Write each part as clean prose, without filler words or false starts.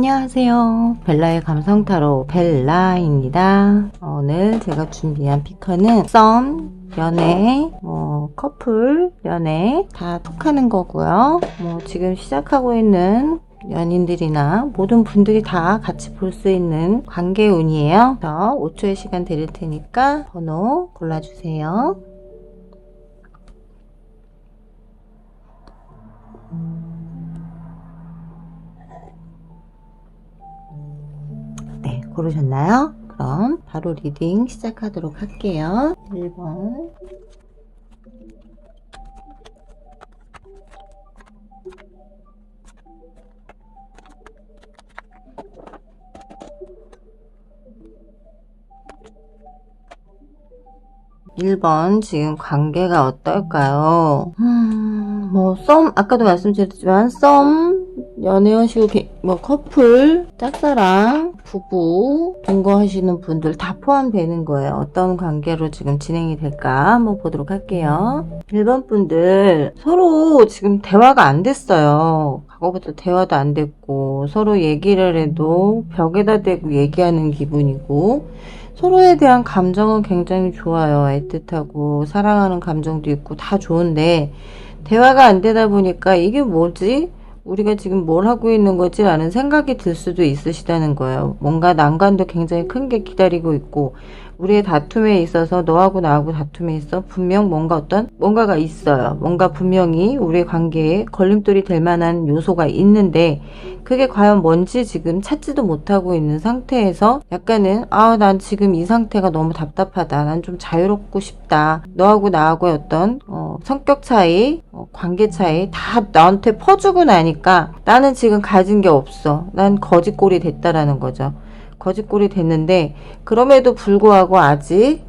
안녕하세요. 벨라의 감성타로 벨라입니다. 오늘 제가 준비한 피커는 썸, 연애, 커플, 연애 다 톡하는 거고요. 지금 시작하고 있는 연인들이나 모든 분들이 다 같이 볼 수 있는 관계운이에요. 그래서 5초의 시간 드릴 테니까 번호 골라주세요. 네, 고르셨나요? 그럼 바로 리딩 시작하도록 할게요. 1번, 1번 지금 관계가 어떨까요? 썸, 아까도 말씀드렸지만 썸, 연애하시고 커플, 짝사랑, 부부, 동거하시는 분들 다 포함되는 거예요. 어떤 관계로 지금 진행이 될까 한번 보도록 할게요. 1번 분들 서로 지금 대화가 안 됐어요. 과거부터 대화도 안 됐고 서로 얘기를 해도 벽에다 대고 얘기하는 기분이고 서로에 대한 감정은 굉장히 좋아요. 애틋하고 사랑하는 감정도 있고 다 좋은데 대화가 안 되다 보니까 이게 뭐지? 우리가 지금 뭘 하고 있는 거지? 라는 생각이 들 수도 있으시다는 거예요. 뭔가 난관도 굉장히 큰 게 기다리고 있고 우리의 다툼에 있어서 너하고 나하고 다툼에 있어 분명 뭔가가 있어요. 뭔가 분명히 우리의 관계에 걸림돌이 될 만한 요소가 있는데 그게 과연 뭔지 지금 찾지도 못하고 있는 상태에서 약간은 난 지금 이 상태가 너무 답답하다. 난 좀 자유롭고 싶다. 너하고 나하고의 어떤 성격 차이, 관계 차이 다 나한테 퍼주고 나니까 나는 지금 가진 게 없어. 난 거지꼴이 됐다라는 거죠. 거지꼴이 됐는데 그럼에도 불구하고 아직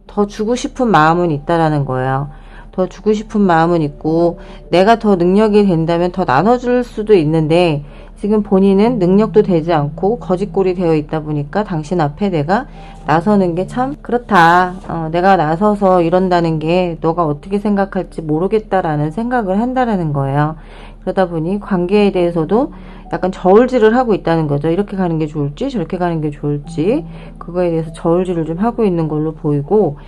더 주고 싶은 마음은 있다라는 거예요. 더 주고 싶은 마음은 있고 내가 더 능력이 된다면 더 나눠줄 수도 있는데 지금 본인은 능력도 되지 않고 거지꼴이 되어 있다 보니까 당신 앞에 내가 나서는 게 참 그렇다. 내가 나서서 이런다는 게 너가 어떻게 생각할지 모르겠다라는 생각을 한다라는 거예요. 그러다 보니 관계에 대해서도 약간 저울질을 하고 있다는 거죠. 이렇게 가는 게 좋을지 저렇게 가는 게 좋을지 그거에 대해서 저울질을 좀 하고 있는 걸로 보이고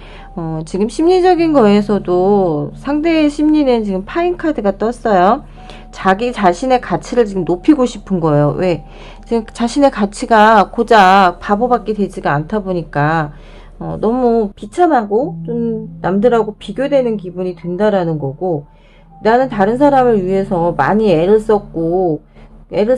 지금 심리적인 거에서도 상대의 심리는 지금 파인 카드가 떴어요. 자기 자신의 가치를 지금 높이고 싶은 거예요. 왜? 지금 자신의 가치가 고작 바보밖에 되지가 않다 보니까 너무 비참하고 좀 남들하고 비교되는 기분이 든다라는 거고 나는 다른 사람을 위해서 많이 애를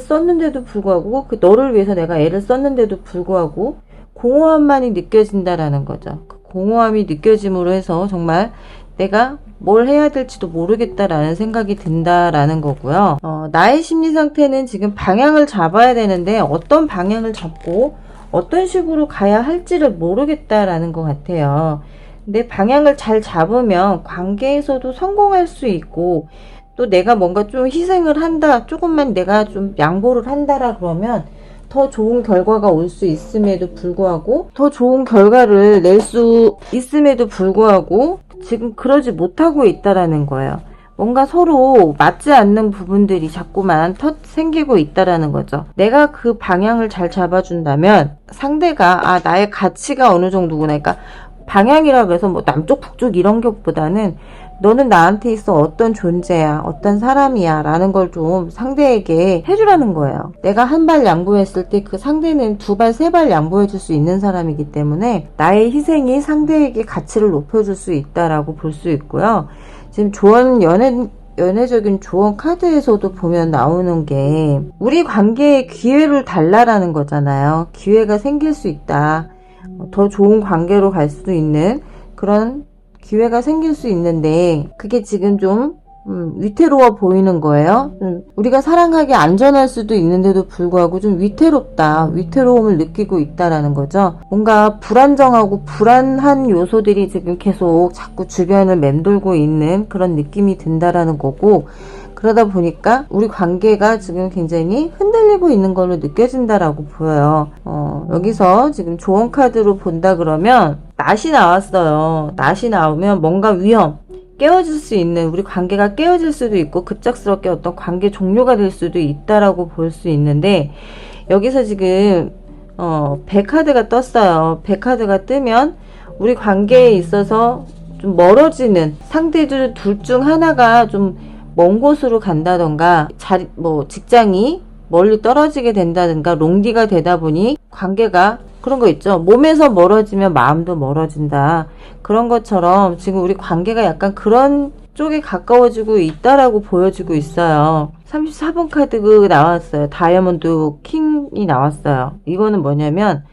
썼는데도 불구하고 너를 위해서 내가 애를 썼는데도 불구하고 공허함만이 느껴진다라는 거죠. 그 공허함이 느껴짐으로 해서 정말 내가 뭘 해야 될지도 모르겠다라는 생각이 든다라는 거고요. 나의 심리 상태는 지금 방향을 잡아야 되는데 어떤 방향을 잡고 어떤 식으로 가야 할지를 모르겠다라는 것 같아요. 근데 방향을 잘 잡으면 관계에서도 성공할 수 있고 또 내가 뭔가 좀 희생을 한다, 조금만 내가 좀 양보를 한다라 그러면 더 좋은 결과가 올 수 있음에도 불구하고 더 좋은 결과를 낼 수 있음에도 불구하고 지금 그러지 못하고 있다라는 거예요. 뭔가 서로 맞지 않는 부분들이 자꾸만 생기고 있다라는 거죠. 내가 그 방향을 잘 잡아준다면 상대가 나의 가치가 어느 정도구나. 그러니까 방향이라 그래서 남쪽 북쪽 이런 것보다는 너는 나한테 있어 어떤 존재야 어떤 사람이야 라는 걸 좀 상대에게 해주라는 거예요. 내가 한 발 양보했을 때 그 상대는 두 발 세 발 양보해 줄 수 있는 사람이기 때문에 나의 희생이 상대에게 가치를 높여줄 수 있다라고 볼 수 있고요. 지금 연애적인 조언 카드에서도 보면 나오는 게 우리 관계에 기회를 달라라는 거잖아요. 기회가 생길 수 있다. 더 좋은 관계로 갈 수도 있는 그런 기회가 생길 수 있는데 그게 지금 좀 위태로워 보이는 거예요. 우리가 사랑하기 안전할 수도 있는데도 불구하고 좀 위태로움을 느끼고 있다라는 거죠. 뭔가 불안정하고 불안한 요소들이 지금 계속 자꾸 주변을 맴돌고 있는 그런 느낌이 든다라는 거고 그러다 보니까 우리 관계가 지금 굉장히 흔들리고 있는 걸로 느껴진다라고 보여요. 여기서 지금 조언 카드로 본다 그러면 낫이 나왔어요. 낫이 나오면 뭔가 위험, 깨어질 수 있는, 우리 관계가 깨어질 수도 있고 급작스럽게 어떤 관계 종료가 될 수도 있다라고 볼 수 있는데 여기서 지금 100카드가 떴어요. 100카드가 뜨면 우리 관계에 있어서 좀 멀어지는 상대들 둘 중 하나가 좀 먼 곳으로 간다던가 직장이 멀리 떨어지게 된다든가 롱디가 되다 보니 관계가 그런 거 있죠. 몸에서 멀어지면 마음도 멀어진다. 그런 것처럼 지금 우리 관계가 약간 그런 쪽에 가까워지고 있다라고 보여지고 있어요. 34번 카드 나왔어요. 다이아몬드 킹이 나왔어요. 이거는 뭐냐면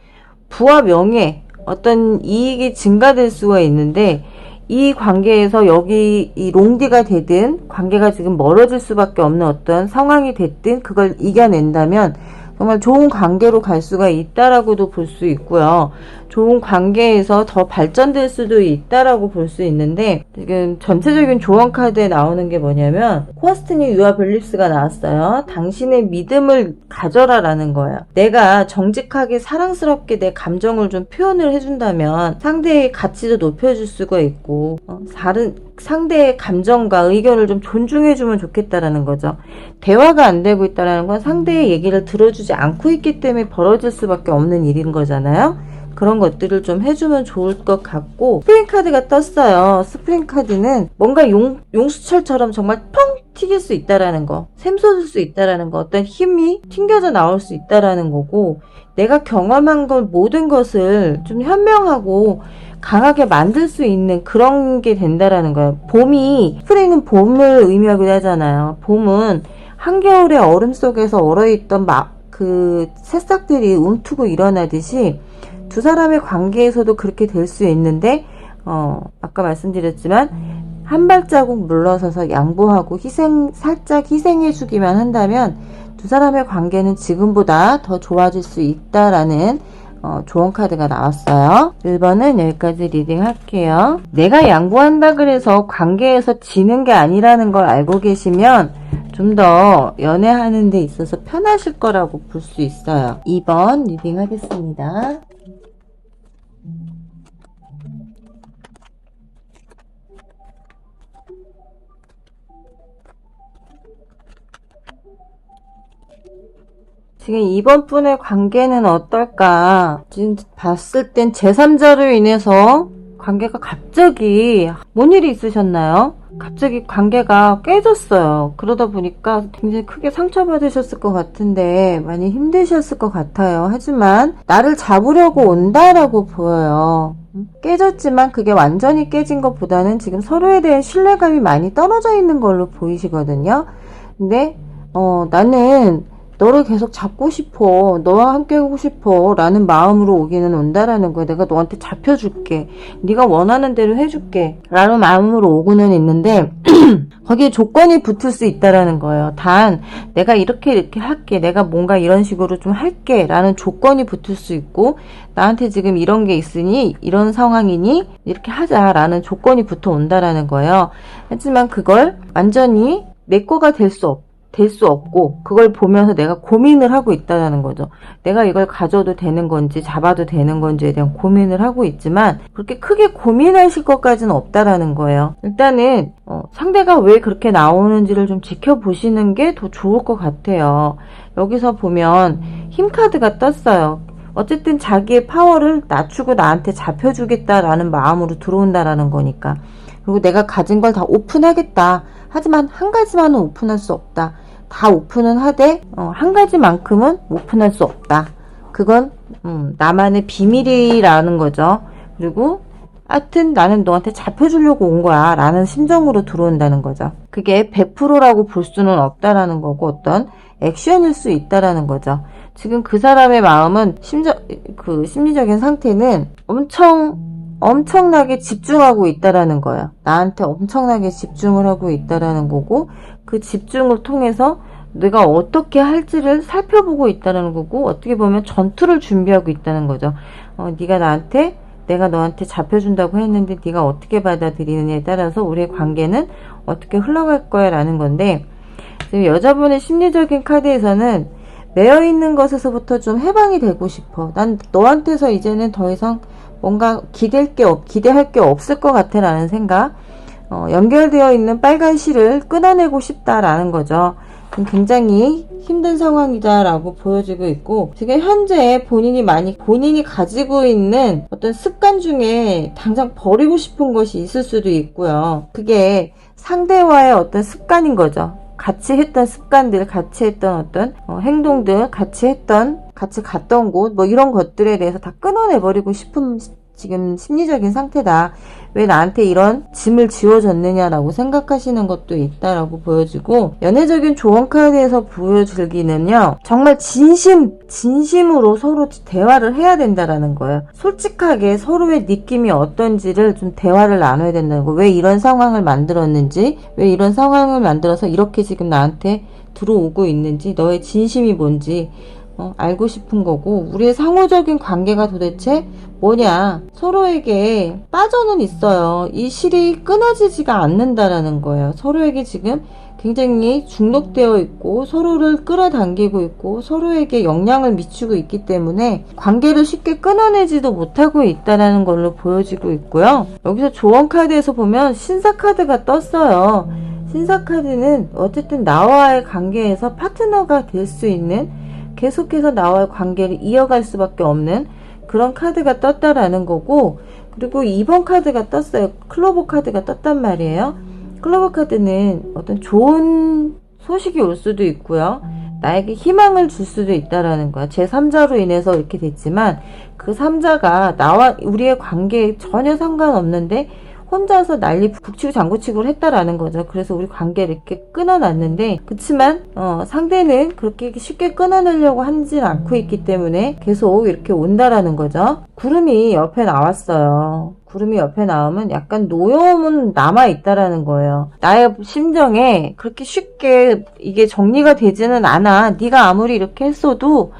부와 명예, 어떤 이익이 증가될 수가 있는데 이 관계에서 여기 이 롱디가 되든 관계가 지금 멀어질 수밖에 없는 어떤 상황이 됐든 그걸 이겨낸다면 정말 좋은 관계로 갈 수가 있다라고도 볼 수 있고요. 좋은 관계에서 더 발전될 수도 있다라고 볼 수 있는데 지금 전체적인 조언 카드에 나오는 게 뭐냐면 코어스트니 유아 벨립스가 나왔어요. 당신의 믿음을 가져라 라는 거예요. 내가 정직하게 사랑스럽게 내 감정을 좀 표현을 해준다면 상대의 가치도 높여줄 수가 있고 다른 상대의 감정과 의견을 좀 존중해주면 좋겠다라는 거죠. 대화가 안 되고 있다는 건 상대의 얘기를 들어주지 않고 있기 때문에 벌어질 수밖에 없는 일인 거잖아요. 그런 것들을 좀 해주면 좋을 것 같고 스프링 카드가 떴어요. 스프링 카드는 뭔가 용수철처럼 정말 펑 튀길 수 있다라는 거, 샘솟을 수 있다라는 거, 어떤 힘이 튕겨져 나올 수 있다라는 거고 내가 경험한 걸 모든 것을 좀 현명하고 강하게 만들 수 있는 그런 게 된다라는 거예요. 스프링은 봄을 의미하기도 하잖아요. 봄은 한겨울의 얼음 속에서 얼어있던 그 새싹들이 움트고 일어나듯이 두 사람의 관계에서도 그렇게 될 수 있는데 아까 말씀드렸지만 한 발자국 물러서서 양보하고 살짝 희생해주기만 한다면 두 사람의 관계는 지금보다 더 좋아질 수 있다라는 조언 카드가 나왔어요. 1번은 여기까지 리딩 할게요. 내가 양보한다 그래서 관계에서 지는 게 아니라는 걸 알고 계시면 좀 더 연애하는 데 있어서 편하실 거라고 볼 수 있어요. 2번 리딩 하겠습니다. 지금 이번 분의 관계는 어떨까? 지금 봤을 땐 제3자로 인해서 관계가 갑자기 뭔 일이 있으셨나요? 갑자기 관계가 깨졌어요. 그러다 보니까 굉장히 크게 상처받으셨을 것 같은데 많이 힘드셨을 것 같아요. 하지만 나를 잡으려고 온다라고 보여요. 깨졌지만 그게 완전히 깨진 것보다는 지금 서로에 대한 신뢰감이 많이 떨어져 있는 걸로 보이시거든요. 근데 나는 너를 계속 잡고 싶어. 너와 함께 하고 싶어. 라는 마음으로 오기는 온다라는 거야. 내가 너한테 잡혀줄게. 네가 원하는 대로 해줄게. 라는 마음으로 오고는 있는데 거기에 조건이 붙을 수 있다라는 거예요. 단 내가 이렇게 할게. 내가 뭔가 이런 식으로 좀 할게. 라는 조건이 붙을 수 있고 나한테 지금 이런 게 있으니 이런 상황이니 이렇게 하자. 라는 조건이 붙어 온다라는 거예요. 하지만 그걸 완전히 내 거가 될 수 없고 그걸 보면서 내가 고민을 하고 있다는 거죠. 내가 이걸 가져도 되는 건지 잡아도 되는 건지에 대한 고민을 하고 있지만 그렇게 크게 고민하실 것까지는 없다라는 거예요. 일단은 상대가 왜 그렇게 나오는지를 좀 지켜보시는 게 더 좋을 것 같아요. 여기서 보면 힘 카드가 떴어요. 어쨌든 자기의 파워를 낮추고 나한테 잡혀주겠다라는 마음으로 들어온다라는 거니까. 그리고 내가 가진 걸 다 오픈하겠다. 하지만 한 가지만은 오픈할 수 없다. 다 오픈은 하되 한 가지만큼은 오픈할 수 없다. 그건 나만의 비밀이라는 거죠. 그리고 하여튼 나는 너한테 잡혀주려고 온 거야 라는 심정으로 들어온다는 거죠. 그게 100%라고 볼 수는 없다라는 거고 어떤 액션일 수 있다라는 거죠. 지금 그 사람의 마음은 심리적인 상태는 엄청나게 집중하고 있다라는 거예요. 나한테 엄청나게 집중을 하고 있다라는 거고 그 집중을 통해서 내가 어떻게 할지를 살펴보고 있다는 거고 어떻게 보면 전투를 준비하고 있다는 거죠. 내가 너한테 잡혀준다고 했는데 네가 어떻게 받아들이느냐에 따라서 우리의 관계는 어떻게 흘러갈 거야 라는 건데 지금 여자분의 심리적인 카드에서는 매여있는 것에서부터 좀 해방이 되고 싶어. 난 너한테서 이제는 더 이상 뭔가 기대할 게 없을 것 같아 라는 생각. 연결되어 있는 빨간 실을 끊어내고 싶다라는 거죠. 굉장히 힘든 상황이다라고 보여지고 있고, 지금 현재 본인이 가지고 있는 어떤 습관 중에 당장 버리고 싶은 것이 있을 수도 있고요. 그게 상대와의 어떤 습관인 거죠. 같이 했던 습관들, 같이 했던 어떤 행동들, 같이 갔던 곳, 뭐 이런 것들에 대해서 다 끊어내버리고 싶은 지금 심리적인 상태다. 왜 나한테 이런 짐을 지워줬느냐라고 생각하시는 것도 있다라고 보여지고, 연애적인 조언 카드에서 보여지기는요, 정말 진심으로 서로 대화를 해야 된다라는 거예요. 솔직하게 서로의 느낌이 어떤지를 좀 대화를 나눠야 된다는 거예요. 왜 이런 상황을 만들었는지, 왜 이런 상황을 만들어서 이렇게 지금 나한테 들어오고 있는지, 너의 진심이 뭔지 알고 싶은 거고, 우리의 상호적인 관계가 도대체 뭐냐, 서로에게 빠져는 있어요. 이 실이 끊어지지가 않는다라는 거예요. 서로에게 지금 굉장히 중독되어 있고, 서로를 끌어당기고 있고, 서로에게 영향을 미치고 있기 때문에 관계를 쉽게 끊어내지도 못하고 있다라는 걸로 보여지고 있고요. 여기서 조언 카드에서 보면 신사 카드가 떴어요. 신사 카드는 어쨌든 나와의 관계에서 파트너가 될 수 있는, 계속해서 나와의 관계를 이어갈 수밖에 없는 그런 카드가 떴다라는 거고, 그리고 2번 카드가 떴어요. 클로버 카드가 떴단 말이에요. 클로버 카드는 어떤 좋은 소식이 올 수도 있고요. 나에게 희망을 줄 수도 있다라는 거야. 제3자로 인해서 이렇게 됐지만 그 3자가 나와 우리의 관계에 전혀 상관없는데 혼자서 난리 북치고 장구치고를 했다라는 거죠. 그래서 우리 관계를 이렇게 끊어놨는데, 그치만 상대는 그렇게 쉽게 끊어내려고 하진 않고 있기 때문에 계속 이렇게 온다라는 거죠. 구름이 옆에 나왔어요. 구름이 옆에 나오면 약간 노여움은 남아있다라는 거예요. 나의 심정에 그렇게 쉽게 이게 정리가 되지는 않아. 네가 아무리 이렇게 했어도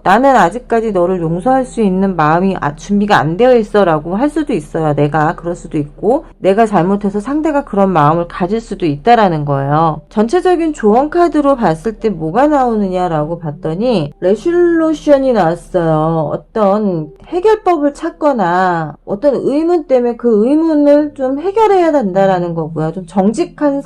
나는 아직까지 너를 용서할 수 있는 마음이 준비가 안 되어 있어 라고 할 수도 있어요. 내가 그럴 수도 있고, 내가 잘못해서 상대가 그런 마음을 가질 수도 있다라는 거예요. 전체적인 조언 카드로 봤을 때 뭐가 나오느냐라고 봤더니 레슐루션이 나왔어요. 어떤 해결법을 찾거나 어떤 의문 때문에 그 의문을 좀 해결해야 된다라는 거고요. 좀 정직하게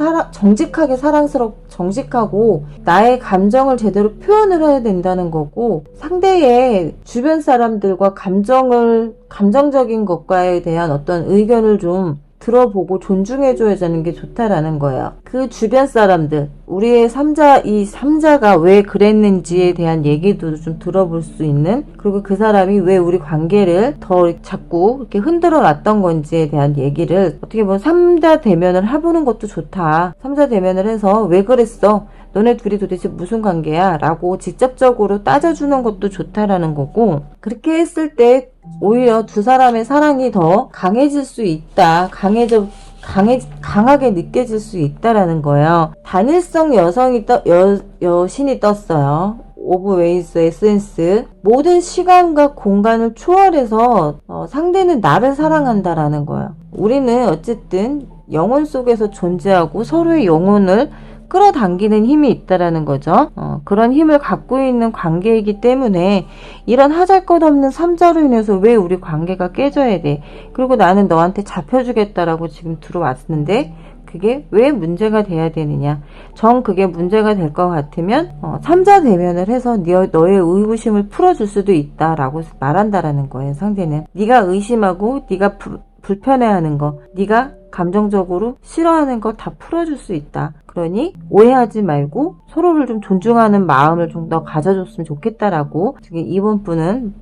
정직하고 나의 감정을 제대로 표현을 해야 된다는 거고, 상대의 주변 사람들과 감정적인 것과에 대한 어떤 의견을 좀 들어보고 존중해줘야 하는 게 좋다라는 거예요. 그 주변 사람들, 우리의 이 3자가 왜 그랬는지에 대한 얘기도 좀 들어볼 수 있는, 그리고 그 사람이 왜 우리 관계를 더 자꾸 이렇게 흔들어 놨던 건지에 대한 얘기를 어떻게 보면 3자 대면을 해보는 것도 좋다. 3자 대면을 해서 왜 그랬어? 너네 둘이 도대체 무슨 관계야? 라고 직접적으로 따져주는 것도 좋다라는 거고, 그렇게 했을 때 오히려 두 사람의 사랑이 더 강해질 수 있다. 강하게 느껴질 수 있다라는 거예요. 단일성 여신이 떴어요. 오브 웨이스 에센스. 모든 시간과 공간을 초월해서 상대는 나를 사랑한다라는 거예요. 우리는 어쨌든 영혼 속에서 존재하고 서로의 영혼을 끌어당기는 힘이 있다라는 거죠. 그런 힘을 갖고 있는 관계이기 때문에 이런 하잘것없는 3자로 인해서 왜 우리 관계가 깨져야 돼? 그리고 나는 너한테 잡혀주겠다라고 지금 들어왔는데 그게 왜 문제가 돼야 되느냐? 그게 문제가 될 것 같으면 3자 대면을 해서 너의 의구심을 풀어줄 수도 있다라고 말한다라는 거예요. 상대는 네가 의심하고 네가 불편해하는 거, 네가 감정적으로 싫어하는 거 다 풀어줄 수 있다. 그러니 오해하지 말고 서로를 좀 존중하는 마음을 좀 더 가져줬으면 좋겠다라고 지금 이번 분은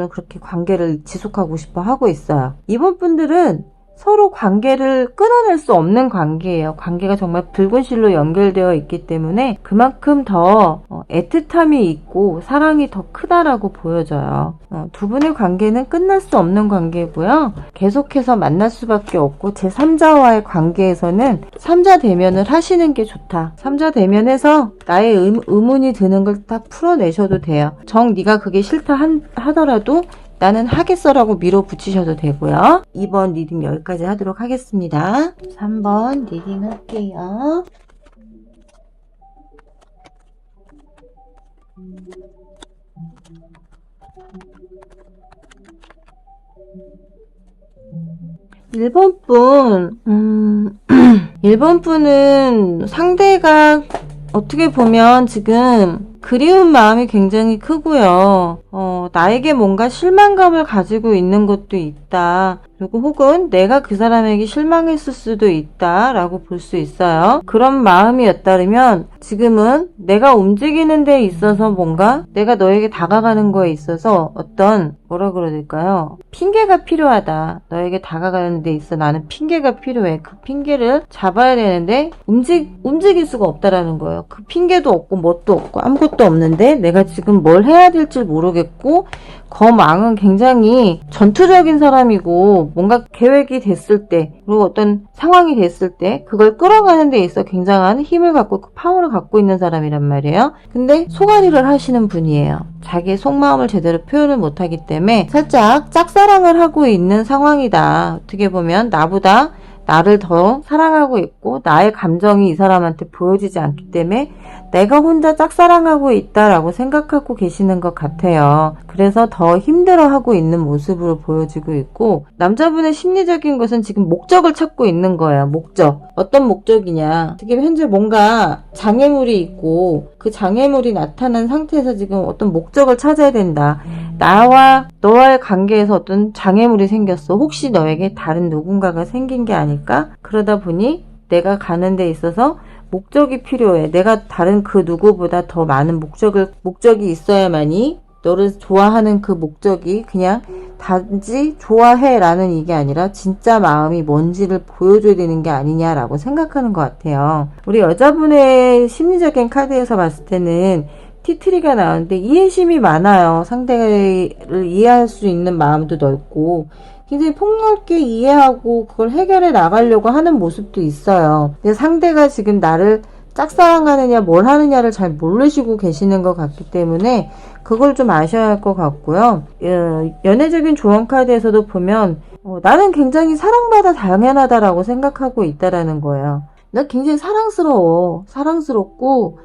그렇게 관계를 지속하고 싶어 하고 있어요. 이번 분들은 서로 관계를 끊어낼 수 없는 관계예요. 관계가 정말 붉은 실로 연결되어 있기 때문에 그만큼 더 애틋함이 있고 사랑이 더 크다라고 보여져요. 두 분의 관계는 끝날 수 없는 관계고요. 계속해서 만날 수밖에 없고 제3자와의 관계에서는 3자 대면을 하시는 게 좋다. 3자 대면해서 나의 의문이 드는 걸 다 풀어내셔도 돼요. 네가 그게 싫다 하더라도 나는 하겠어라고 밀어붙이셔도 되고요. 2번 리딩 여기까지 하도록 하겠습니다. 3번 리딩 할게요. (1번) 분 1번 분은 상대가 어떻게 보면 지금 그리운 마음이 굉장히 크고요. 나에게 뭔가 실망감을 가지고 있는 것도 있다. 그리고 혹은 내가 그 사람에게 실망했을 수도 있다 라고 볼 수 있어요. 그런 마음이었다면 지금은 내가 움직이는 데 있어서 뭔가 내가 너에게 다가가는 거에 있어서 어떤 뭐라 그래야 될까요? 핑계가 필요하다. 너에게 다가가는 데 있어 나는 핑계가 필요해. 그 핑계를 잡아야 되는데 움직일 수가 없다라는 거예요. 그 핑계도 없고 뭣도 없고 아무것도 없는데 내가 지금 뭘 해야 될지 모르겠고 거망은 굉장히 전투적인 사람이고 뭔가 계획이 됐을 때 그리고 어떤 상황이 됐을 때 그걸 끌어가는 데 있어 굉장한 힘을 갖고 파워를 갖고 있는 사람이란 말이에요. 근데 속앓이를 하시는 분이에요. 자기의 속마음을 제대로 표현을 못하기 때문에 살짝 짝사랑을 하고 있는 상황이다. 어떻게 보면 나보다 나를 더 사랑하고 있고 나의 감정이 이 사람한테 보여지지 않기 때문에 내가 혼자 짝사랑하고 있다라고 생각하고 계시는 것 같아요. 그래서 더 힘들어하고 있는 모습으로 보여지고 있고 남자분의 심리적인 것은 지금 목적을 찾고 있는 거예요. 목적. 어떤 목적이냐. 지금 현재 뭔가 장애물이 있고 그 장애물이 나타난 상태에서 지금 어떤 목적을 찾아야 된다. 나와 너와의 관계에서 어떤 장애물이 생겼어. 혹시 너에게 다른 누군가가 생긴 게 아닐까? 그러다 보니 내가 가는 데 있어서 목적이 필요해. 내가 다른 그 누구보다 더 많은 목적이 있어야만이 너를 좋아하는 그 목적이 그냥 단지 좋아해 라는 이게 아니라 진짜 마음이 뭔지를 보여줘야 되는 게 아니냐라고 생각하는 것 같아요. 우리 여자분의 심리적인 카드에서 봤을 때는 티트리가 나오는데 이해심이 많아요. 상대를 이해할 수 있는 마음도 넓고 굉장히 폭넓게 이해하고 그걸 해결해 나가려고 하는 모습도 있어요. 근데 상대가 지금 나를 짝사랑하느냐 뭘 하느냐를 잘 모르시고 계시는 것 같기 때문에 그걸 좀 아셔야 할 것 같고요. 연애적인 조언 카드에서도 보면 나는 굉장히 사랑받아 당연하다라고 생각하고 있다라는 거예요. 나 굉장히 사랑스럽고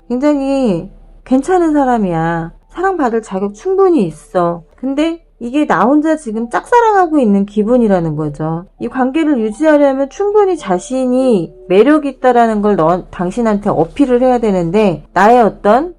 굉장히 괜찮은 사람이야. 사랑받을 자격 충분히 있어. 근데 이게 나 혼자 지금 짝사랑하고 있는 기분이라는 거죠. 이 관계를 유지하려면 충분히 자신이 매력이 있다라는 걸 당신한테 어필을 해야 되는데 나의 어떤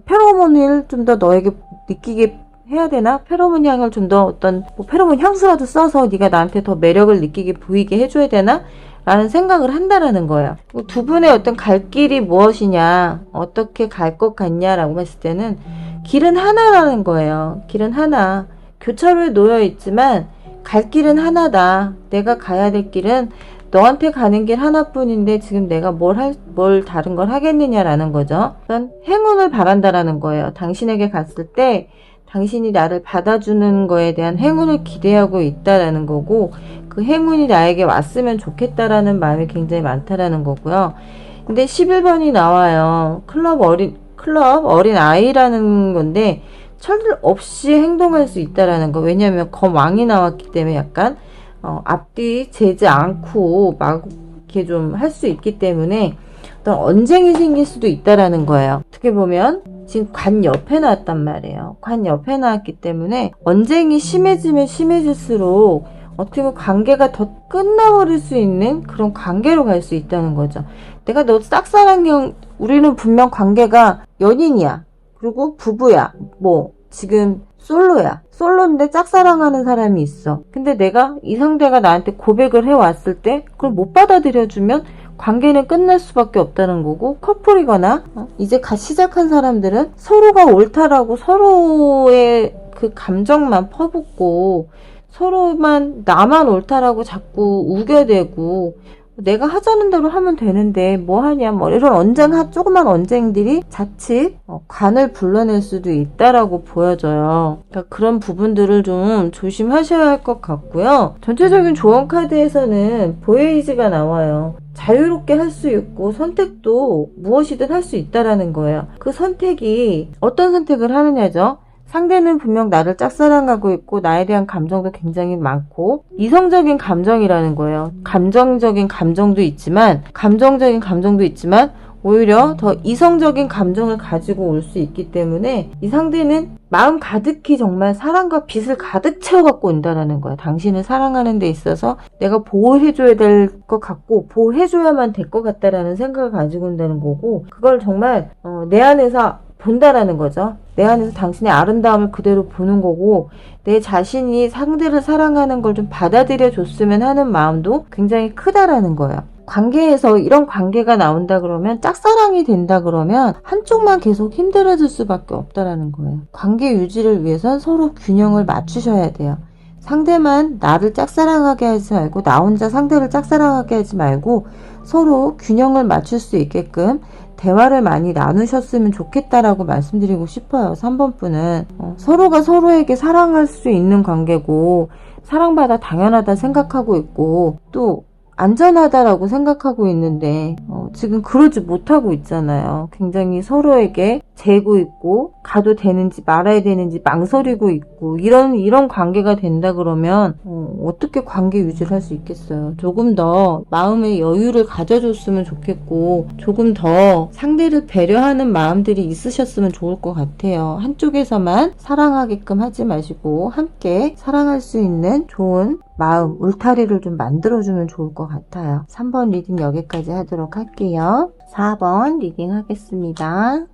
페로몬을 좀 더 너에게 느끼게 해야 되나? 페로몬 향을 좀 더 어떤 페로몬 향수라도 써서 네가 나한테 더 매력을 느끼게 보이게 해줘야 되나? 라는 생각을 한다라는 거예요. 두 분의 어떤 갈 길이 무엇이냐, 어떻게 갈 것 같냐라고 했을 때는 길은 하나라는 거예요. 길은 하나. 교차로에 놓여 있지만 갈 길은 하나다. 내가 가야 될 길은 너한테 가는 길 하나뿐인데 지금 내가 뭘 다른 걸 하겠느냐라는 거죠. 그런 행운을 바란다라는 거예요. 당신에게 갔을 때 당신이 나를 받아주는 거에 대한 행운을 기대하고 있다라는 거고 그 행운이 나에게 왔으면 좋겠다라는 마음이 굉장히 많다라는 거고요. 근데 11번이 나와요. 클럽 어린 아이라는 건데 철 없이 행동할 수 있다라는 거. 왜냐하면 검왕이 나왔기 때문에 약간 앞뒤 재지 않고 막 이렇게 좀 할 수 있기 때문에 어떤 언쟁이 생길 수도 있다라는 거예요. 어떻게 보면 지금 관 옆에 나왔단 말이에요. 관 옆에 나왔기 때문에 언쟁이 심해지면 심해질수록 어떻게 보면 관계가 더 끝나버릴 수 있는 그런 관계로 갈 수 있다는 거죠. 내가 너 짝사랑형, 우리는 분명 관계가 연인이야. 그리고 부부야. 지금 솔로인데 짝사랑하는 사람이 있어. 근데 내가 이 상대가 나한테 고백을 해왔을 때 그걸 못 받아들여주면 관계는 끝날 수밖에 없다는 거고, 커플이거나 이제 시작한 사람들은 서로가 옳다라고 서로의 그 감정만 퍼붓고 서로만 나만 옳다라고 자꾸 우겨대고 내가 하자는 대로 하면 되는데 뭐 하냐 이런 조그만 언쟁들이 자칫 관을 불러낼 수도 있다라고 보여져요. 그러니까 그런 부분들을 좀 조심하셔야 할 것 같고요. 전체적인 조언 카드에서는 보헤이즈가 나와요. 자유롭게 할 수 있고 선택도 무엇이든 할 수 있다라는 거예요. 그 선택이 어떤 선택을 하느냐죠. 상대는 분명 나를 짝사랑하고 있고 나에 대한 감정도 굉장히 많고 이성적인 감정이라는 거예요. 감정적인 감정도 있지만 오히려 더 이성적인 감정을 가지고 올 수 있기 때문에 이 상대는 마음 가득히 정말 사랑과 빛을 가득 채워갖고 온다라는 거야. 당신을 사랑하는 데 있어서 내가 보호해줘야 될 것 같고 보호해줘야만 될 것 같다라는 생각을 가지고 온다는 거고, 그걸 정말 내 안에서 본다라는 거죠. 내 안에서 당신의 아름다움을 그대로 보는 거고, 내 자신이 상대를 사랑하는 걸 좀 받아들여 줬으면 하는 마음도 굉장히 크다라는 거예요. 관계에서 이런 관계가 나온다 그러면, 짝사랑이 된다 그러면 한쪽만 계속 힘들어질 수밖에 없다라는 거예요. 관계 유지를 위해선 서로 균형을 맞추셔야 돼요. 상대만 나를 짝사랑하게 하지 말고 나 혼자 상대를 짝사랑하게 하지 말고 서로 균형을 맞출 수 있게끔 대화를 많이 나누셨으면 좋겠다라고 말씀드리고 싶어요. 3번 분은 서로가 서로에게 사랑할 수 있는 관계고, 사랑받아 당연하다 생각하고 있고 또 안전하다라고 생각하고 있는데 지금 그러지 못하고 있잖아요. 굉장히 서로에게 재고 있고 가도 되는지 말아야 되는지 망설이고 있고 이런 관계가 된다 그러면 어떻게 관계 유지를 할 수 있겠어요. 조금 더 마음의 여유를 가져줬으면 좋겠고 조금 더 상대를 배려하는 마음들이 있으셨으면 좋을 것 같아요. 한쪽에서만 사랑하게끔 하지 마시고 함께 사랑할 수 있는 좋은 마음, 울타리를 좀 만들어주면 좋을 것 같아요. 3번 리딩 여기까지 하도록 할게요. 4번 리딩 하겠습니다.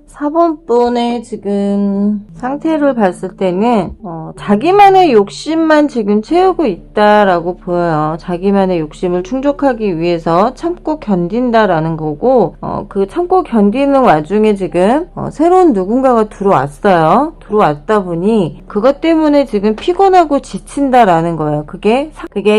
(4번) 분의 지금 상태를 봤을 때는 자기만의 욕심만 지금 채우고 있다라고 보여요. 자기만의 욕심을 충족하기 위해서 참고 견딘다라는 거고, 그 참고 견디는 와중에 지금 새로운 누군가가 들어왔어요. 들어왔다 보니 그것 때문에 지금 피곤하고 지친다라는 거예요. 그게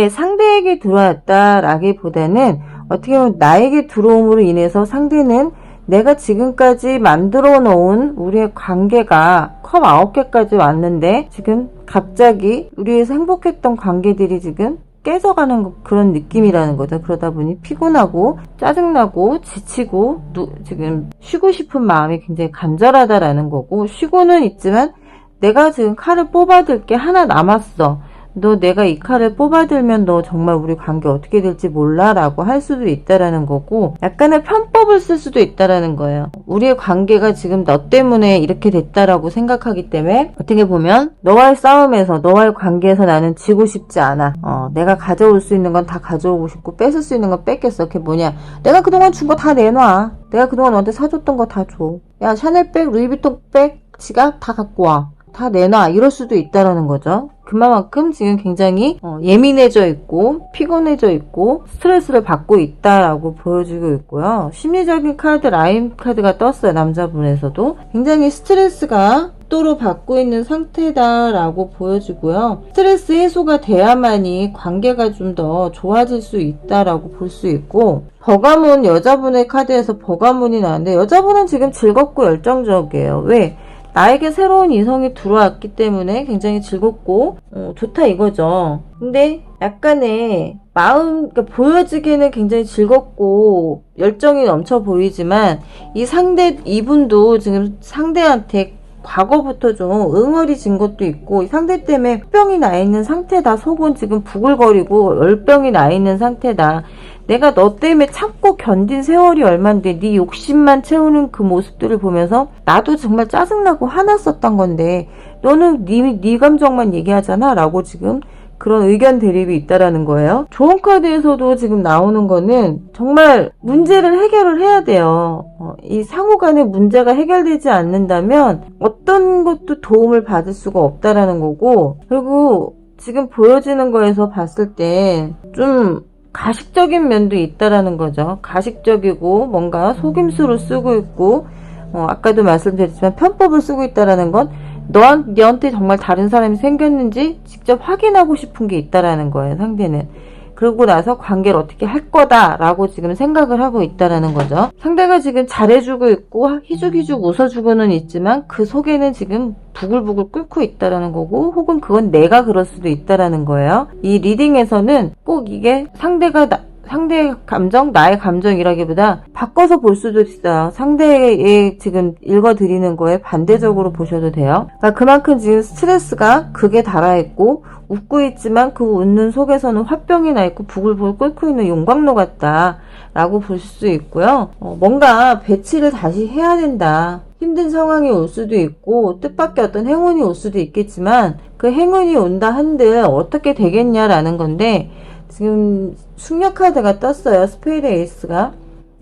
상대에게 들어왔다라기보다는 어떻게 보면 나에게 들어옴으로 인해서 상대는 내가 지금까지 만들어 놓은 우리의 관계가 컵 9개까지 왔는데 지금 갑자기 우리의 행복했던 관계들이 지금 깨져가는 그런 느낌이라는 거죠. 그러다 보니 피곤하고 짜증나고 지치고 지금 쉬고 싶은 마음이 굉장히 간절하다라는 거고, 쉬고는 있지만 내가 지금 칼을 뽑아들 게 하나 남았어. 너 내가 이 칼을 뽑아들면 너 정말 우리 관계 어떻게 될지 몰라 라고 할 수도 있다라는 거고, 약간의 편법을 쓸 수도 있다라는 거예요. 우리의 관계가 지금 너 때문에 이렇게 됐다라고 생각하기 때문에 어떻게 보면 너와의 싸움에서 너와의 관계에서 나는 지고 싶지 않아. 내가 가져올 수 있는 건 다 가져오고 싶고 뺏을 수 있는 건 뺏겠어. 그게 뭐냐, 내가 그동안 준 거 다 내놔. 내가 그동안 너한테 사줬던 거 다 줘. 야, 샤넬백, 루이비통 백, 지갑 다 갖고 와. 다 내놔. 이럴 수도 있다라는 거죠. 그만큼 지금 굉장히 예민해져 있고 피곤해져 있고 스트레스를 받고 있다라고 보여주고 있고요. 심리적인 카드, 라인 카드가 떴어요. 남자분에서도 굉장히 스트레스가 극도로 받고 있는 상태다라고 보여지고요. 스트레스 해소가 돼야만이 관계가 좀 더 좋아질 수 있다라고 볼 수 있고, 버가문, 여자분의 카드에서 버가문이 나왔는데 여자분은 지금 즐겁고 열정적이에요. 왜? 나에게 새로운 이성이 들어왔기 때문에 굉장히 즐겁고 좋다 이거죠. 근데 약간의 마음, 그러니까 보여지기에는 굉장히 즐겁고 열정이 넘쳐 보이지만 이분도 지금 상대한테 과거부터 좀 응어리진 것도 있고, 이 상대 때문에 병이 나 있는 상태다. 속은 지금 부글거리고 열병이 나 있는 상태다. 내가 너 때문에 참고 견딘 세월이 얼만데 네 욕심만 채우는 그 모습들을 보면서 나도 정말 짜증나고 화났었던 건데 너는 네 감정만 얘기하잖아 라고 지금 그런 의견 대립이 있다라는 거예요. 좋은 카드에서도 지금 나오는 거는 정말 문제를 해결을 해야 돼요. 이 상호 간의 문제가 해결되지 않는다면 어떤 것도 도움을 받을 수가 없다라는 거고, 그리고 지금 보여지는 거에서 봤을 때 좀 가식적인 면도 있다라는 거죠. 가식적이고 뭔가 속임수를 쓰고 있고, 아까도 말씀드렸지만 편법을 쓰고 있다라는 건 너한테 정말 다른 사람이 생겼는지 직접 확인하고 싶은 게 있다라는 거예요, 상대는. 그러고 나서 관계를 어떻게 할 거다라고 지금 생각을 하고 있다라는 거죠. 상대가 지금 잘해주고 있고 희죽희죽 웃어주고는 있지만 그 속에는 지금 부글부글 끓고 있다라는 거고, 혹은 그건 내가 그럴 수도 있다라는 거예요. 이 리딩에서는 꼭 이게 상대가 상대의 감정, 나의 감정이라기보다 바꿔서 볼 수도 있어요. 상대의 지금 읽어드리는 거에 반대적으로 보셔도 돼요. 그러니까 그만큼 지금 스트레스가 극에 달아있고 웃고 있지만 그 웃는 속에서는 화병이 나 있고 부글부글 끓고 있는 용광로 같다 라고 볼 수 있고요. 뭔가 배치를 다시 해야 된다. 힘든 상황이 올 수도 있고 뜻밖의 어떤 행운이 올 수도 있겠지만 그 행운이 온다 한들 어떻게 되겠냐라는 건데, 지금 숙녀 카드가 떴어요. 스페이드 에이스가.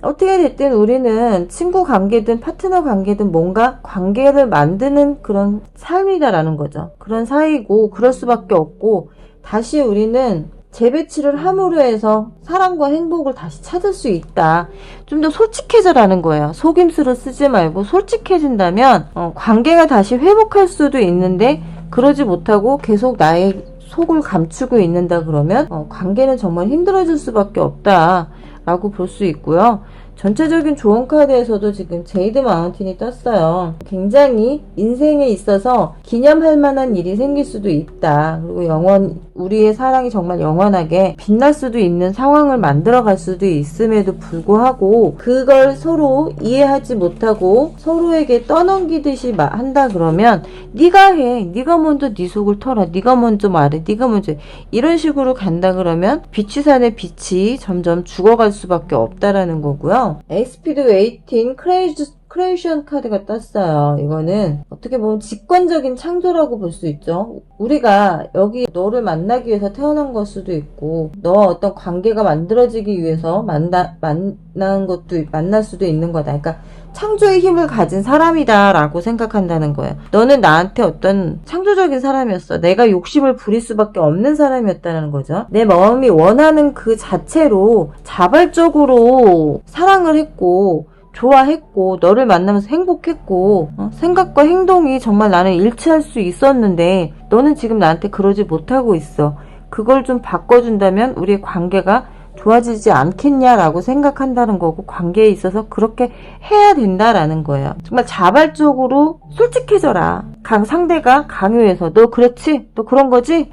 어떻게 됐든 우리는 친구 관계든 파트너 관계든 뭔가 관계를 만드는 그런 삶이다라는 거죠. 그런 사이고 그럴 수밖에 없고, 다시 우리는 재배치를 함으로 해서 사랑과 행복을 다시 찾을 수 있다. 좀 더 솔직해져라는 거예요. 속임수를 쓰지 말고 솔직해진다면 관계가 다시 회복할 수도 있는데, 그러지 못하고 계속 나의 속을 감추고 있는다 그러면 관계는 정말 힘들어질 수밖에 없다 라고 볼 수 있고요. 전체적인 조언 카드에서도 지금 제이드 마운틴이 떴어요. 굉장히 인생에 있어서 기념할 만한 일이 생길 수도 있다. 그리고 우리의 사랑이 정말 영원하게 빛날 수도 있는 상황을 만들어갈 수도 있음에도 불구하고 그걸 서로 이해하지 못하고 서로에게 떠넘기듯이 한다 그러면 네가 해. 네가 먼저 네 속을 털어. 네가 먼저 말해. 네가 먼저 해. 이런 식으로 간다 그러면 빛이산의 빛이 점점 죽어갈 수밖에 없다라는 거고요. 엑스피드 웨이팅 크리에이션 카드가 떴어요. 이거는 어떻게 보면 직관적인 창조라고 볼 수 있죠. 우리가 여기 너를 만나기 위해서 태어난 걸 수도 있고, 너와 어떤 관계가 만들어지기 위해서 만날 수도 있는 거다. 그러니까 창조의 힘을 가진 사람이다 라고 생각한다는 거예요. 너는 나한테 어떤 창조적인 사람이었어. 내가 욕심을 부릴 수밖에 없는 사람이었다는 거죠. 내 마음이 원하는 그 자체로 자발적으로 사랑을 했고 좋아했고 너를 만나면서 행복했고 생각과 행동이 정말 나는 일치할 수 있었는데 너는 지금 나한테 그러지 못하고 있어. 그걸 좀 바꿔준다면 우리의 관계가 좋아지지 않겠냐라고 생각한다는 거고, 관계에 있어서 그렇게 해야 된다라는 거예요. 정말 자발적으로 솔직해져라. 상대가 강요해서 너 그렇지? 너 그런 거지?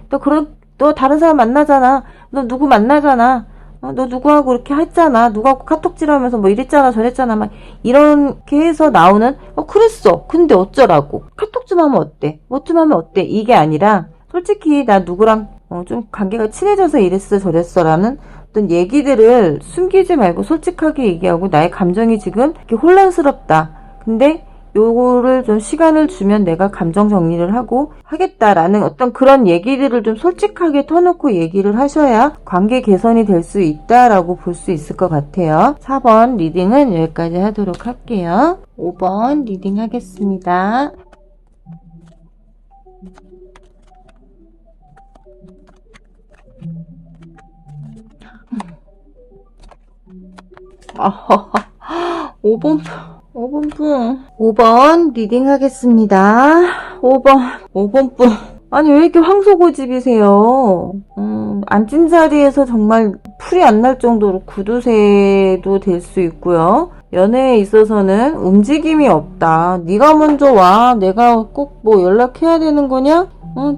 너 다른 사람 만나잖아. 너 누구 만나잖아. 너 누구하고 이렇게 했잖아. 누구하고 카톡질하면서 뭐 이랬잖아 저랬잖아. 막 이렇게 해서 나오는 그랬어. 근데 어쩌라고. 카톡 좀 하면 어때? 뭐 좀 하면 어때? 이게 아니라 솔직히 나 누구랑 좀 관계가 친해져서 이랬어 저랬어 라는 어떤 얘기들을 숨기지 말고 솔직하게 얘기하고, 나의 감정이 지금 이렇게 혼란스럽다. 근데 요거를 좀 시간을 주면 내가 감정 정리를 하고 하겠다라는 어떤 그런 얘기들을 좀 솔직하게 터놓고 얘기를 하셔야 관계 개선이 될 수 있다라고 볼 수 있을 것 같아요. 4번 리딩은 여기까지 하도록 할게요. 5번 리딩 하겠습니다. 아하하 5번 리딩 하겠습니다. 5번 분. 아니 왜 이렇게 황소고집이세요? 앉은 자리에서 정말 풀이 안 날 정도로 구두쇠도 될 수 있고요. 연애에 있어서는 움직임이 없다. 네가 먼저 와. 내가 꼭 뭐 연락해야 되는 거냐?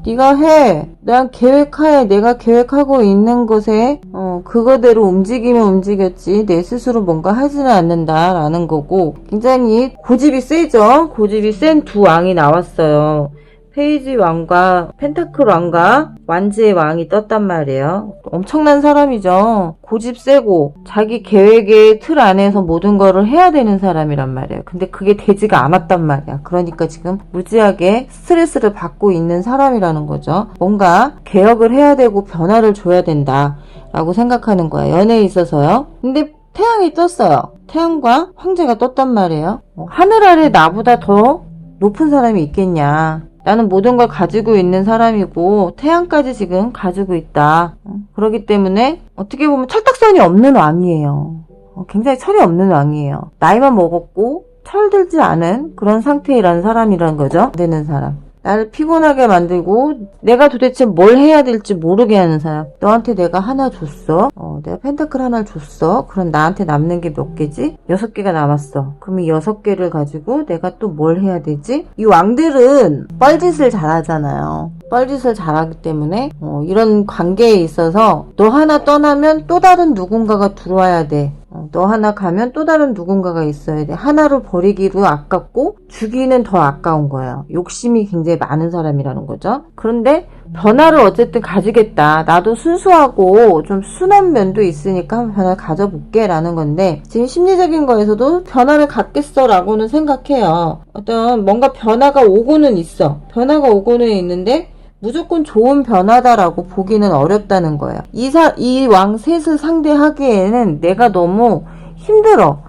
네가 해. 난 계획하에 내가 계획하고 있는 것에 그거대로 움직이면 움직였지 내 스스로 뭔가 하지는 않는다라는 거고, 굉장히 고집이 세죠. 고집이 센 두 왕이 나왔어요. 페이지 왕과 펜타클 왕과 완지의 왕이 떴단 말이에요. 엄청난 사람이죠. 고집 세고 자기 계획의 틀 안에서 모든 거를 해야 되는 사람이란 말이에요. 근데 그게 되지가 않았단 말이야. 그러니까 지금 무지하게 스트레스를 받고 있는 사람이라는 거죠. 뭔가 개혁을 해야 되고 변화를 줘야 된다 라고 생각하는 거야, 연애에 있어서요. 근데 태양이 떴어요. 태양과 황제가 떴단 말이에요. 하늘 아래 나보다 더 높은 사람이 있겠냐. 나는 모든 걸 가지고 있는 사람이고 태양까지 지금 가지고 있다. 그렇기 때문에 어떻게 보면 철딱선이 없는 왕이에요. 굉장히 철이 없는 왕이에요. 나이만 먹었고 철들지 않은 그런 상태라는 사람이라는 거죠. 되는 사람. 나를 피곤하게 만들고 내가 도대체 뭘 해야 될지 모르게 하는 사람. 너한테 내가 하나 줬어. 내가 펜타클 하나 줬어. 그럼 나한테 남는 게 몇 개지? 6개가 남았어. 그럼 이 6개를 가지고 내가 또 뭘 해야 되지? 이 왕들은 뻘짓을 잘하잖아요. 뻘짓을 잘하기 때문에 이런 관계에 있어서 너 하나 떠나면 또 다른 누군가가 들어와야 돼. 너 하나 가면 또 다른 누군가가 있어야 돼. 하나를 버리기도 아깝고 주기는 더 아까운 거예요. 욕심이 굉장히 많은 사람이라는 거죠. 그런데 변화를 어쨌든 가지겠다. 나도 순수하고 좀 순한 면도 있으니까 한번 변화를 가져볼게 라는 건데, 지금 심리적인 거에서도 변화를 갖겠어 라고는 생각해요. 어떤 뭔가 변화가 오고는 있어. 변화가 오고는 있는데 무조건 좋은 변화다라고 보기는 어렵다는 거예요. 이 왕 셋을 상대하기에는 내가 너무 힘들어.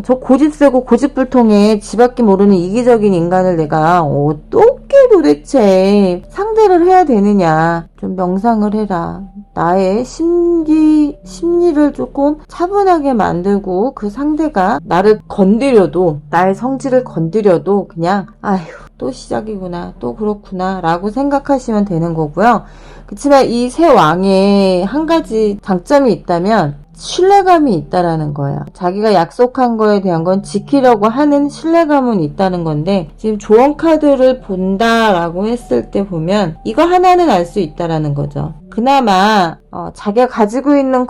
저 고집세고 고집불통에 지밖에 모르는 이기적인 인간을 내가 어떻게 도대체 상대를 해야 되느냐. 좀 명상을 해라. 나의 심리를 조금 차분하게 만들고 그 상대가 나를 건드려도, 나의 성질을 건드려도 그냥 아휴 또 시작이구나, 또 그렇구나 라고 생각하시면 되는 거고요. 그렇지만 이 세 왕에 한 가지 장점이 있다면 신뢰감이 있다라는 거예요. 자기가 약속한 거에 대한 건 지키려고 하는 신뢰감은 있다는 건데, 지금 조언 카드를 본다라고 했을 때 보면 이거 하나는 알 수 있다라는 거죠. 그나마 자기가 가지고 있는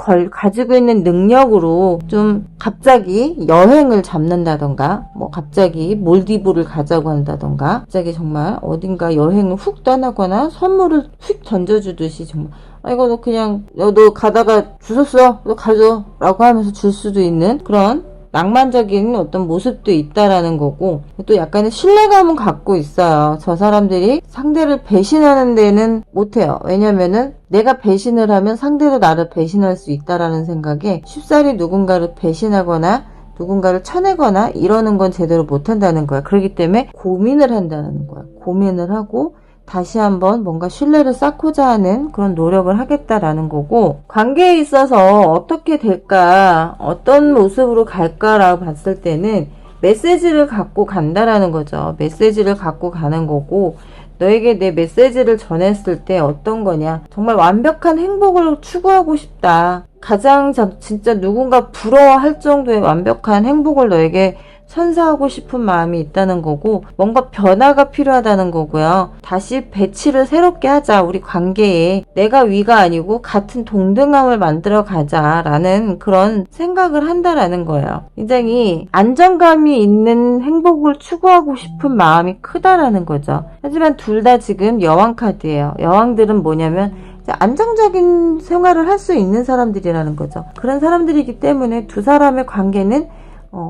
능력으로 좀 갑자기 여행을 잡는다던가, 뭐 갑자기 몰디브를 가자고 한다던가, 갑자기 정말 어딘가 여행을 훅 떠나거나 선물을 휙 던져주듯이 정말 이거 너 그냥 너 가다가 주웠어, 너 가져 라고 하면서 줄 수도 있는 그런 낭만적인 어떤 모습도 있다라는 거고, 또 약간의 신뢰감은 갖고 있어요. 저 사람들이 상대를 배신하는 데는 못해요. 왜냐면은 내가 배신을 하면 상대도 나를 배신할 수 있다라는 생각에 쉽사리 누군가를 배신하거나 누군가를 쳐내거나 이러는 건 제대로 못한다는 거야. 그렇기 때문에 고민을 한다는 거야. 고민을 하고 다시 한번 뭔가 신뢰를 쌓고자 하는 그런 노력을 하겠다라는 거고, 관계에 있어서 어떻게 될까, 어떤 모습으로 갈까라고 봤을 때는 메시지를 갖고 간다라는 거죠. 메시지를 갖고 가는 거고, 너에게 내 메시지를 전했을 때 어떤 거냐, 정말 완벽한 행복을 추구하고 싶다. 가장 진짜 누군가 부러워할 정도의 완벽한 행복을 너에게 선사하고 싶은 마음이 있다는 거고, 뭔가 변화가 필요하다는 거고요. 다시 배치를 새롭게 하자. 우리 관계에 내가 위가 아니고 같은 동등함을 만들어 가자라는 그런 생각을 한다라는 거예요. 굉장히 안정감이 있는 행복을 추구하고 싶은 마음이 크다라는 거죠. 하지만 둘 다 지금 여왕 카드예요. 여왕들은 뭐냐면 안정적인 생활을 할 수 있는 사람들이라는 거죠. 그런 사람들이기 때문에 두 사람의 관계는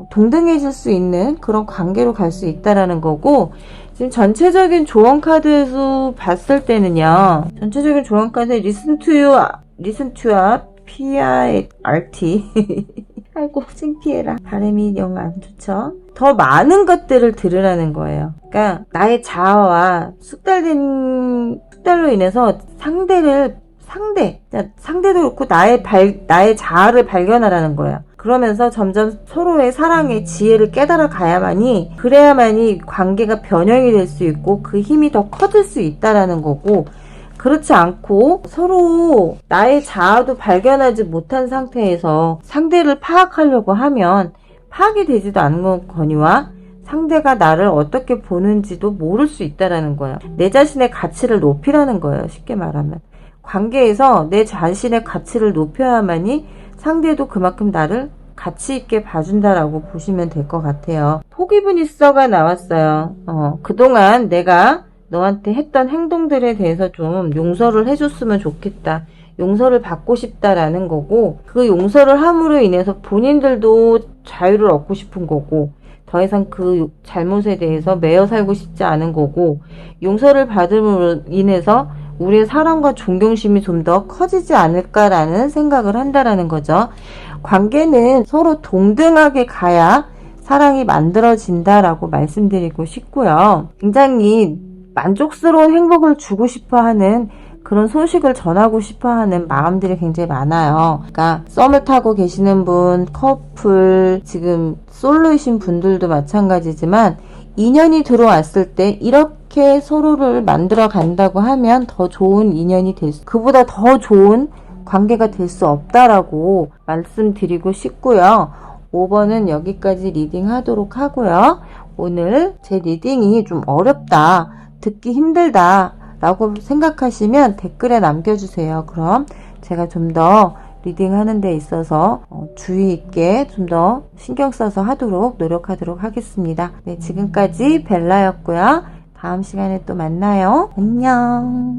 동등해질 수 있는 그런 관계로 갈 수 있다라는 거고, 지금 전체적인 조언 카드에서 봤을 때는요, 전체적인 조언 카드 listen to you, PIRT 아이고 창피해라, 발음이 영 안 좋죠. 더 많은 것들을 들으라는 거예요. 그러니까 나의 자아와 숙달로 인해서 상대도 그렇고 나의 자아를 발견하라는 거예요. 그러면서 점점 서로의 사랑의 지혜를 깨달아 그래야만이 관계가 변형이 될 수 있고 그 힘이 더 커질 수 있다라는 거고, 그렇지 않고 서로 나의 자아도 발견하지 못한 상태에서 상대를 파악하려고 하면 파악이 되지도 않는 거니와 상대가 나를 어떻게 보는지도 모를 수 있다라는 거예요. 내 자신의 가치를 높이라는 거예요. 쉽게 말하면 관계에서 내 자신의 가치를 높여야만이 상대도 그만큼 나를 가치 있게 봐준다라고 보시면 될 것 같아요. 포기브니스가 나왔어요. 그동안 내가 너한테 했던 행동들에 대해서 좀 용서를 해줬으면 좋겠다. 용서를 받고 싶다라는 거고, 그 용서를 함으로 인해서 본인들도 자유를 얻고 싶은 거고, 더 이상 그 잘못에 대해서 매여 살고 싶지 않은 거고, 용서를 받음으로 인해서 우리의 사랑과 존경심이 좀 더 커지지 않을까라는 생각을 한다라는 거죠. 관계는 서로 동등하게 가야 사랑이 만들어진다라고 말씀드리고 싶고요. 굉장히 만족스러운 행복을 주고 싶어하는 그런 소식을 전하고 싶어하는 마음들이 굉장히 많아요. 그러니까 썸을 타고 계시는 분, 커플, 지금 솔로이신 분들도 마찬가지지만 인연이 들어왔을 때 이렇게 서로를 만들어 간다고 하면 더 좋은 인연이 그보다 더 좋은 관계가 될 수 없다라고 말씀드리고 싶고요. 5번은 여기까지 리딩 하도록 하고요. 오늘 제 리딩이 좀 어렵다, 듣기 힘들다 라고 생각하시면 댓글에 남겨주세요. 그럼 제가 좀 더 리딩 하는 데 있어서 주의 있게 좀 더 신경 써서 하도록 노력하도록 하겠습니다. 네, 지금까지 벨라였고요. 다음 시간에 또 만나요. 안녕.